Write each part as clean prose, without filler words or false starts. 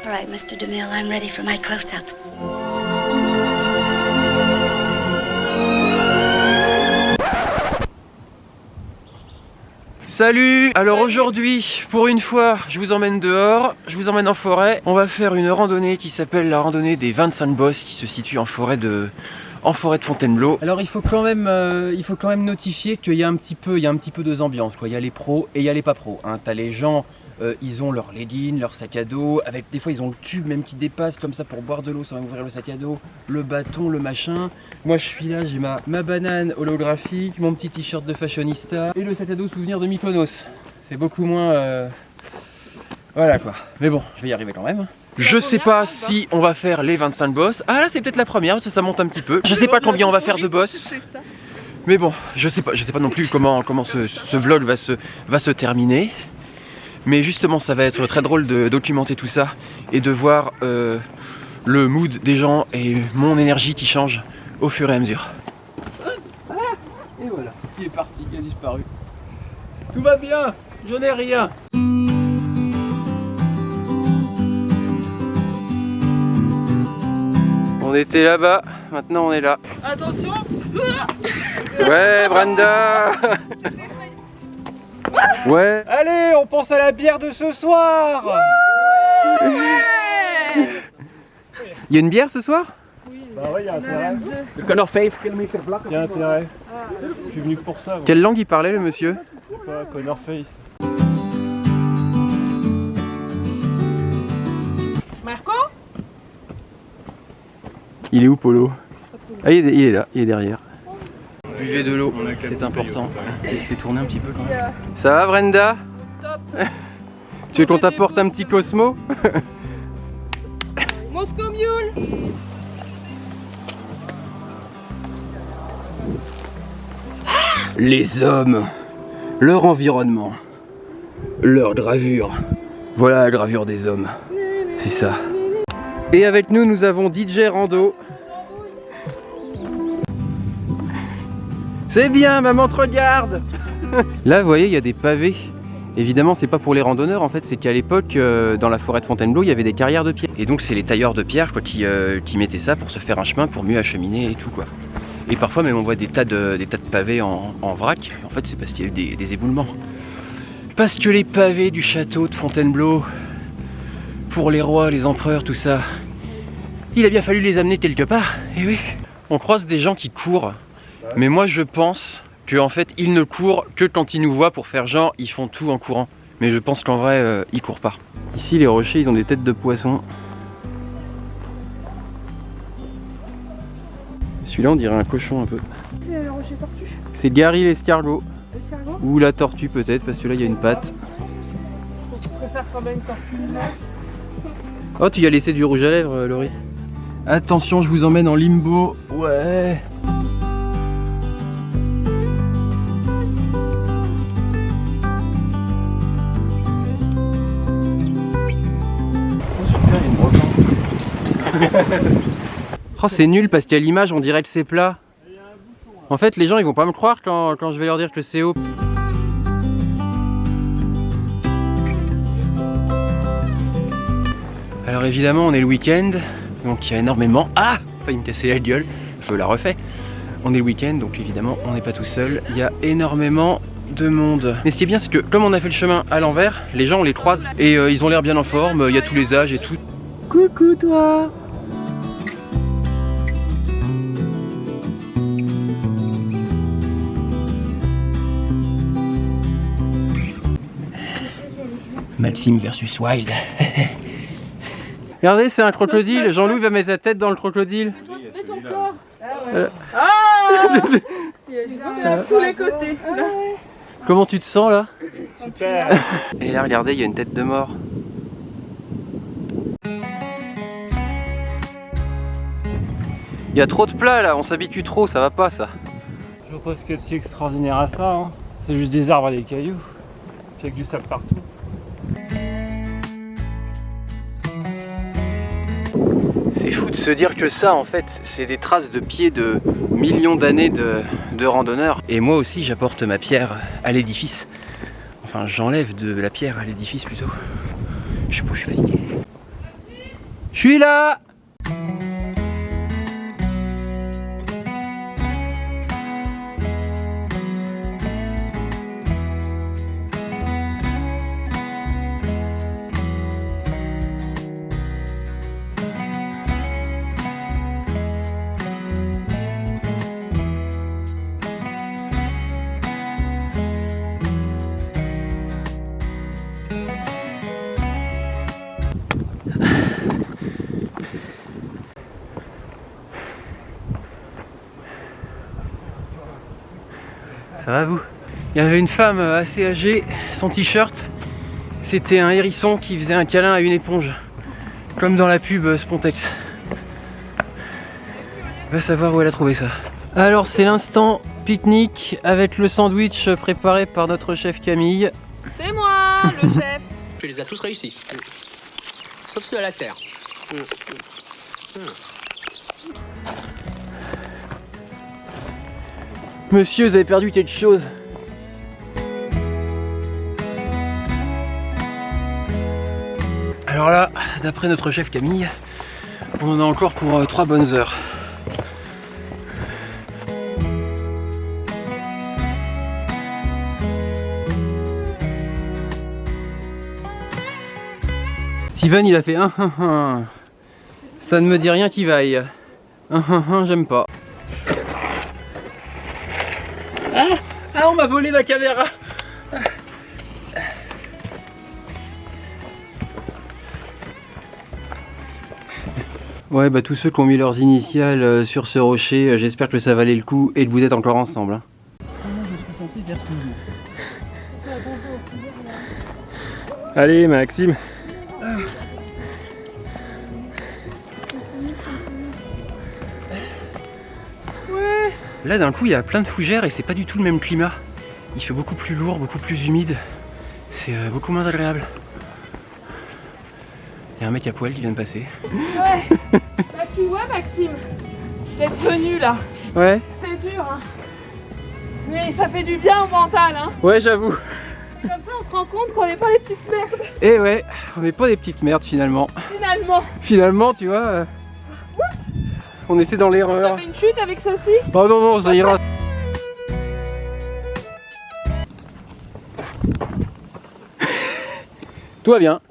All right, Mr. DeMille, I'm ready for my close-up. Salut! Alors aujourd'hui, pour une fois, je vous emmène dehors, je vous emmène en forêt. On va faire une randonnée qui s'appelle la randonnée des 25 bosses qui se situe en forêt de Fontainebleau. Alors il faut quand même notifier qu'il y a un petit peu deux ambiances, quoi. Il y a les pros et il y a les pas pros, hein. T'as les gens, ils ont leur legging, leur sac à dos, avec des fois ils ont le tube même qui dépasse comme ça pour boire de l'eau sans ouvrir le sac à dos, le bâton, le machin. Moi je suis là, j'ai ma banane holographique, mon petit t-shirt de fashionista et le sac à dos souvenir de Mykonos. C'est beaucoup moins... Voilà quoi. Mais bon, je vais y arriver quand même. Je sais pas si on va faire les 25 bosses. Ah là c'est peut-être la première parce que ça monte un petit peu. Je sais pas combien on va faire de bosses. Mais bon, je sais pas non plus comment ce vlog va se terminer. Mais justement ça va être très drôle de documenter tout ça et de voir le mood des gens et mon énergie qui change au fur et à mesure. Et voilà, il est parti, il a disparu. Tout va bien, j'en ai rien. On était là-bas, maintenant on est là. Attention. Ouais, Brenda. Ouais. Allez, on pense à la bière de ce soir. Il y a une bière ce soir? Oui. Bah ouais, il y a intérêt. Le Connor Faith, il y a intérêt. Je suis venu pour ça. Quelle langue il parlait le monsieur? Je sais pas, Connor Faith. Marco? Il est où Polo? Ah il est là, il est derrière. Buvez de l'eau, c'est important. Je vais tourner un petit peu quand même. Ça va Brenda? Top. Tu veux qu'on t'apporte un petit Cosmo? Moscow Mule. Les hommes, leur environnement, leur gravure. Voilà la gravure des hommes. C'est ça. Et avec nous, nous avons DJ Rando. C'est bien, maman te regarde. Là, vous voyez, il y a des pavés. Évidemment, c'est pas pour les randonneurs, en fait, c'est qu'à l'époque, dans la forêt de Fontainebleau, il y avait des carrières de pierre. Et donc, c'est les tailleurs de pierre quoi, qui mettaient ça pour se faire un chemin, pour mieux acheminer et tout, quoi. Et parfois, même, on voit des tas de pavés en vrac. En fait, c'est parce qu'il y a eu des éboulements. Parce que les pavés du château de Fontainebleau, pour les rois, les empereurs, tout ça, il a bien fallu les amener quelque part. Et oui. On croise des gens qui courent. Mais moi je pense qu'en fait ils ne courent que quand ils nous voient pour faire genre ils font tout en courant. Mais je pense qu'en vrai ils courent pas. Ici les rochers ils ont des têtes de poisson. Celui-là on dirait un cochon un peu. C'est le rocher tortue. C'est Gary l'escargot. L'escargot? Ou la tortue peut-être parce que là il y a une patte. Que ça ressemble à une tortue. Oh tu y as laissé du rouge à lèvres Laurie. Attention je vous emmène en limbo. Ouais. Oh c'est nul parce qu'à l'image on dirait que c'est plat. En fait les gens ils vont pas me croire quand je vais leur dire que c'est haut. Alors évidemment on est le week-end, donc il y a énormément... Ah! Failli me casser la gueule, je la refais. On est le week-end donc évidemment on n'est pas tout seul, il y a énormément de monde. Mais ce qui est bien c'est que comme on a fait le chemin à l'envers, les gens on les croise et ils ont l'air bien en forme, il y a tous les âges et tout. Coucou toi! Maxime versus Wild. Regardez, c'est un crocodile. Jean-Louis va mettre sa tête dans le crocodile. Et ton corps. Ah il y a tous les côtés. Là. Comment tu te sens là? Super. Et là, regardez, il y a une tête de mort. Il y a trop de plats là, on s'habitue trop, ça va pas ça. Je vois pas ce qu'il y a de si extraordinaire à ça. Hein. C'est juste des arbres et des cailloux. Puis avec du sable partout. C'est fou de se dire que ça en fait c'est des traces de pieds de millions d'années de randonneurs. Et moi aussi j'apporte ma pierre à l'édifice. Enfin j'enlève de la pierre à l'édifice plutôt. Je sais pas, je suis fatigué. Je suis là. Ça va vous? Il y avait une femme assez âgée, son t-shirt, c'était un hérisson qui faisait un câlin à une éponge. Comme dans la pub Spontex. Va savoir où elle a trouvé ça. Alors c'est l'instant pique-nique avec le sandwich préparé par notre chef Camille. C'est moi, le chef. Tu les as tous réussis. Sauf ceux à la terre. Monsieur, vous avez perdu quelque chose. Alors là, d'après notre chef Camille, on en a encore pour 3 bonnes heures. Steven, il a fait un. Ça ne me dit rien qui vaille. J'aime pas. Ah, on m'a volé ma caméra. Ouais, bah tous ceux qui ont mis leurs initiales sur ce rocher, j'espère que ça valait le coup et que vous êtes encore ensemble. Hein. Je suis censé faire ça. Allez Maxime. Là d'un coup il y a plein de fougères et c'est pas du tout le même climat. Il fait beaucoup plus lourd, beaucoup plus humide. C'est beaucoup moins agréable. Il y a un mec à poil qui vient de passer. Ouais. Bah tu vois Maxime, d'être venu là. Ouais. C'est dur hein. Mais ça fait du bien au mental hein. Ouais j'avoue. Comme ça on se rend compte qu'on n'est pas des petites merdes. Et ouais, on n'est pas des petites merdes finalement. Finalement. Finalement tu vois, on était dans l'erreur. T'as fait une chute avec ceci? Oh non non ça ira. Tout va bien.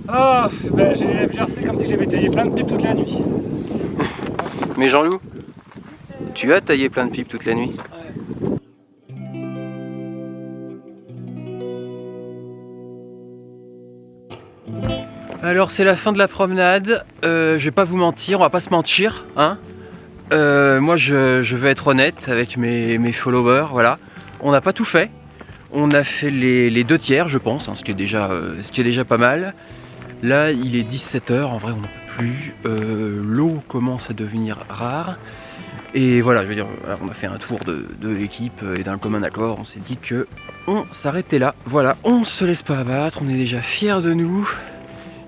Oh, ben j'ai gercé comme si j'avais taillé plein de pipes toute la nuit. Mais Jean-Loup, tu as taillé plein de pipes toute la nuit? Alors c'est la fin de la promenade, je vais pas vous mentir, on va pas se mentir, hein. Moi je vais être honnête avec mes followers, voilà. On n'a pas tout fait, on a fait les 2 tiers je pense, hein, ce qui est déjà pas mal. Là il est 17h, en vrai on n'en peut plus, l'eau commence à devenir rare. Et voilà, je veux dire, on a fait un tour de l'équipe et d'un commun accord, on s'est dit que on s'arrêtait là. Voilà, on se laisse pas abattre, on est déjà fiers de nous.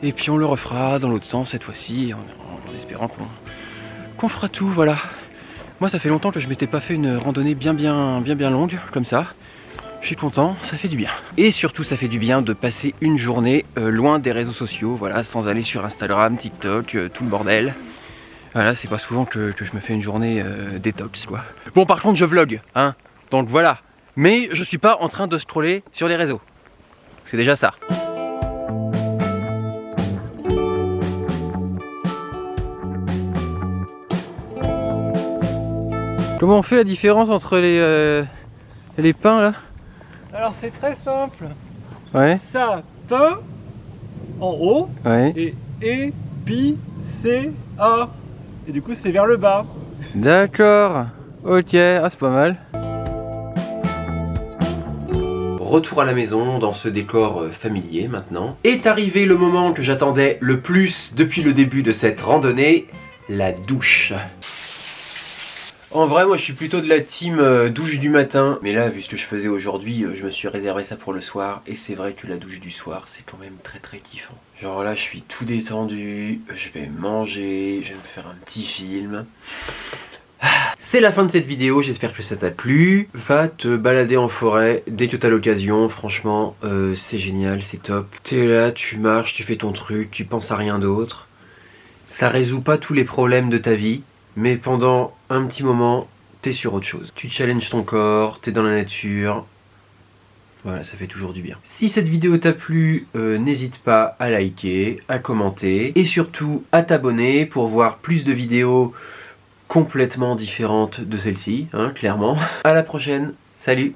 Et puis on le refera dans l'autre sens cette fois-ci, en espérant qu'on fera tout, voilà. Moi ça fait longtemps que je m'étais pas fait une randonnée bien longue, comme ça. Je suis content, ça fait du bien. Et surtout ça fait du bien de passer une journée loin des réseaux sociaux, voilà, sans aller sur Instagram, TikTok, tout le bordel. Voilà, c'est pas souvent que je me fais une journée détox, quoi. Bon par contre je vlog, hein, donc voilà. Mais je suis pas en train de scroller sur les réseaux. C'est déjà ça. Comment on fait la différence entre les pins là? Alors c'est très simple. Ouais. Ça, pain en haut Ouais. et épicé. C, A. Et du coup, c'est vers le bas. D'accord. Ok, ah c'est pas mal. Retour à la maison dans ce décor familier maintenant. Est arrivé le moment que j'attendais le plus depuis le début de cette randonnée, la douche. En vrai, moi je suis plutôt de la team douche du matin, mais là vu ce que je faisais aujourd'hui, je me suis réservé ça pour le soir, et c'est vrai que la douche du soir c'est quand même très kiffant. Genre là je suis tout détendu, je vais manger, je vais me faire un petit film. C'est la fin de cette vidéo, j'espère que ça t'a plu. Va te balader en forêt dès que t'as l'occasion, franchement c'est génial, c'est top. T'es là, tu marches, tu fais ton truc, tu penses à rien d'autre. Ça résout pas tous les problèmes de ta vie, mais pendant un petit moment, t'es sur autre chose. Tu challenges ton corps, t'es dans la nature. Voilà, ça fait toujours du bien. Si cette vidéo t'a plu, n'hésite pas à liker, à commenter et surtout à t'abonner pour voir plus de vidéos complètement différente de celle-ci, hein, clairement. À la prochaine, salut!